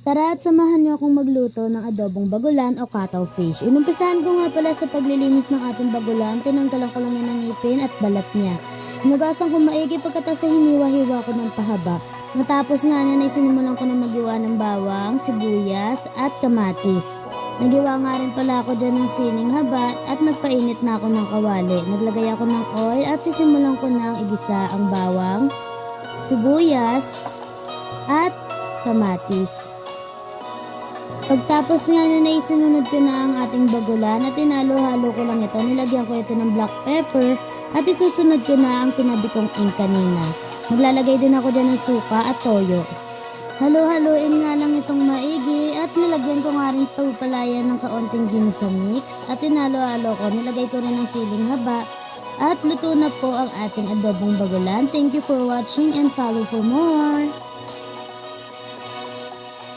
Tara at samahan niyo akong magluto ng adobong bagulan o cuttlefish. Inumpisahan ko nga pala sa paglilinis ng ating bagulan, tinanggalan ko lang yan ng ngipin at balat niya. Hinugasan ko maigi pagkatapos hiniwa-hiwa ko ng pahaba. Matapos nga niya, isinimulan ko na maghiwa ng bawang, sibuyas at kamatis. Naghiwa nga rin pala ako dyan ng sining haba at nagpainit na ako ng kawali. Naglagay ako ng oil at sisimulan ko na igisa ang bawang, sibuyas at kamatis. Pagtapos nga na isinunod ko na ang ating bagulan at tinalo-halo ko lang ito. Nilagyan ko ito ng black pepper at isusunod ko na ang tinabi kong ink kanina. Maglalagay din ako dyan ng suka at toyo. Halo-haloin nga lang itong maigi at nilagyan ko nga rin palayan ng kaunting ginisa mix at tinalo-halo ko. Nilagay ko rin ng siling haba at luto na po ang ating adobong bagulan. Thank you for watching and follow for more.